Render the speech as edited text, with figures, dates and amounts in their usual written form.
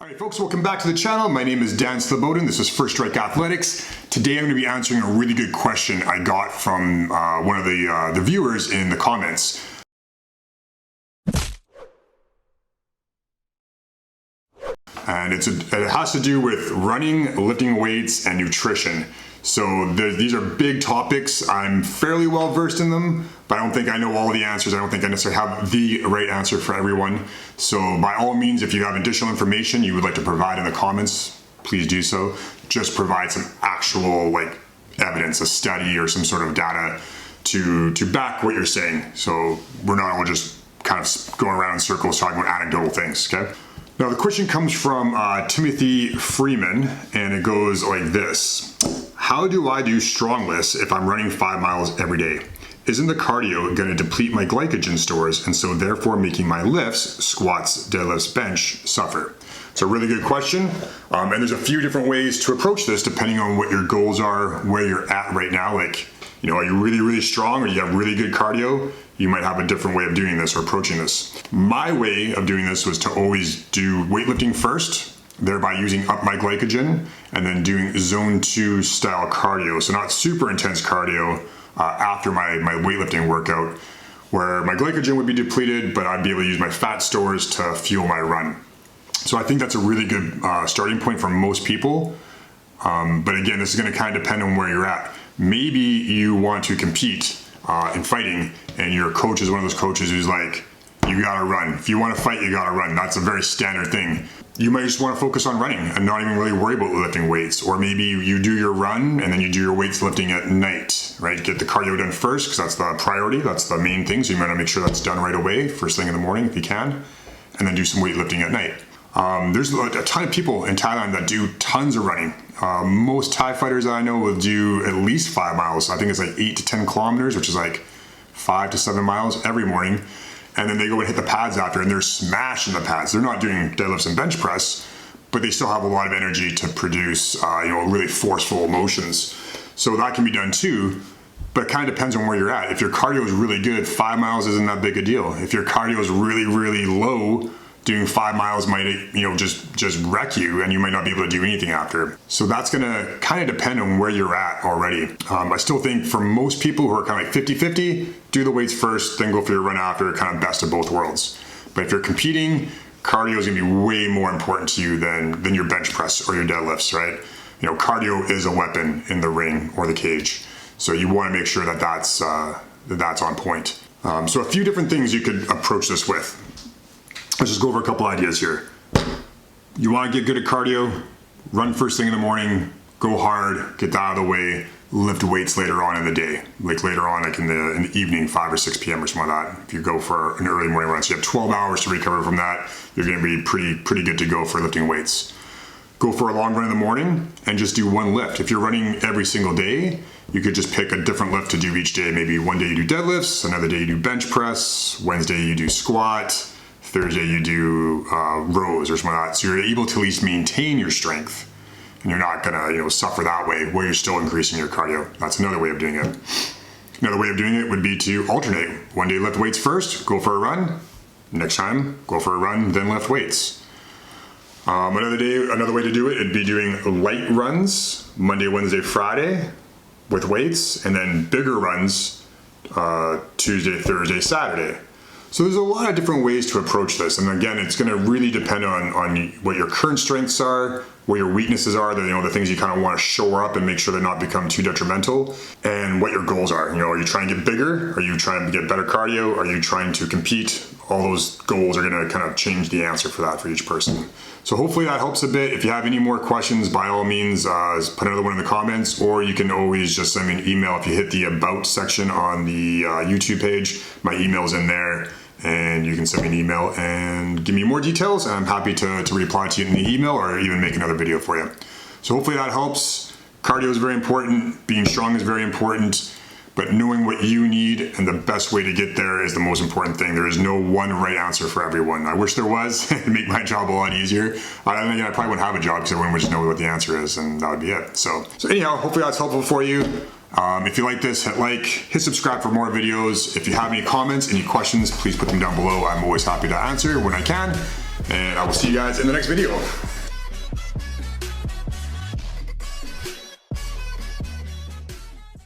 Alright folks, welcome back to the channel. My name is Dan Slobodan. This is First Strike Athletics. Today I'm going to be answering a really good question I got from one of the viewers in the comments. And it has to do with running, lifting weights, and nutrition. So these are big topics. I'm fairly well versed in them, but I don't think I know all the answers. I don't think I necessarily have the right answer for everyone. So by all means, if you have additional information you would like to provide in the comments, please do so. Just provide some actual evidence, a study or some sort of data to back what you're saying. So we're not all just kind of going around in circles talking about anecdotal things, okay? Now the question comes from Timothy Freeman, and it goes like this. How do I do strong lifts if I'm running 5 miles every day? Isn't the cardio going to deplete my glycogen stores and so therefore making my lifts, squats, deadlifts, bench, suffer? It's a really good question, and there's a few different ways to approach this depending on what your goals are, where you're at right now. Are you really, really strong or do you have really good cardio? You might have a different way of doing this or approaching this. My way of doing this was to always do weightlifting first, thereby using up my glycogen, and then doing zone 2 style cardio. So not super intense cardio after my weightlifting workout, where my glycogen would be depleted, but I'd be able to use my fat stores to fuel my run. So I think that's a really good starting point for most people. But again, this is gonna kind of depend on where you're at. Maybe you want to compete in fighting, and your coach is one of those coaches who's like, you gotta run. If you wanna fight, you gotta run. That's a very standard thing. You might just wanna focus on running and not even really worry about lifting weights. Or maybe you do your run and then you do your weights lifting at night, right? Get the cardio done first, because that's the priority, that's the main thing. So you wanna make sure that's done right away, first thing in the morning if you can, and then do some weightlifting at night. There's a ton of people in Thailand that do tons of running. Most Thai fighters that I know will do at least 5 miles. I think it's like 8 to 10 kilometers, which is like 5 to 7 miles every morning. And then they go and hit the pads after and they're smashing the pads. They're not doing deadlifts and bench press, but they still have a lot of energy to produce really forceful motions. So that can be done too, but it kind of depends on where you're at. If your cardio is really good, 5 miles isn't that big a deal. If your cardio is really, really low, doing 5 miles might just wreck you, and you might not be able to do anything after. So that's gonna kind of depend on where you're at already. I still think for most people who are kind of like 50-50, do the weights first, then go for your run after, kind of best of both worlds. But if you're competing, cardio is gonna be way more important to you than your bench press or your deadlifts, right? Cardio is a weapon in the ring or the cage. So you wanna make sure that that's on point. So a few different things you could approach this with. Let's just go over a couple ideas here. You want to get good at cardio, run first thing in the morning, go hard, get that out of the way, lift weights later on in the day. Later on, in the evening, 5 or 6 p.m. or something like that. If you go for an early morning run, so you have 12 hours to recover from that, you're going to be pretty good to go for lifting weights. Go for a long run in the morning and just do one lift. If you're running every single day, you could just pick a different lift to do each day. Maybe one day you do deadlifts, another day you do bench press, Wednesday you do squat, Thursday you do rows or something like that. So you're able to at least maintain your strength, and you're not gonna suffer that way where you're still increasing your cardio. That's another way of doing it. Another way of doing it would be to alternate. One day lift weights first, go for a run. Next time, go for a run, then lift weights. Another way to do it would be doing light runs Monday, Wednesday, Friday with weights, and then bigger runs Tuesday, Thursday, Saturday. So there's a lot of different ways to approach this, and again, it's going to really depend on what your current strengths are, where your weaknesses are, the things you kind of want to shore up and make sure they're not become too detrimental, and what your goals are. Are you trying to get bigger? Are you trying to get better cardio? Are you trying to compete? All those goals are going to kind of change the answer for that for each person. So hopefully that helps a bit. If you have any more questions, by all means, put another one in the comments, or you can always just send me an email. If you hit the About section on the YouTube page, my email's in there. And you can send me an email and give me more details, and I'm happy to reply to you in the email or even make another video for you. So hopefully that helps. Cardio is very important, being strong is very important, but knowing what you need and the best way to get there is the most important thing. There is no one right answer for everyone. I wish there was. It'd make my job a lot easier. I probably wouldn't have a job because everyone would just know what the answer is, and that would be it. So anyhow, hopefully that's helpful for you. If you like this, hit like, hit subscribe for more videos. If you have any comments, any questions, please put them down below. I'm always happy to answer when I can. And I will see you guys in the next video.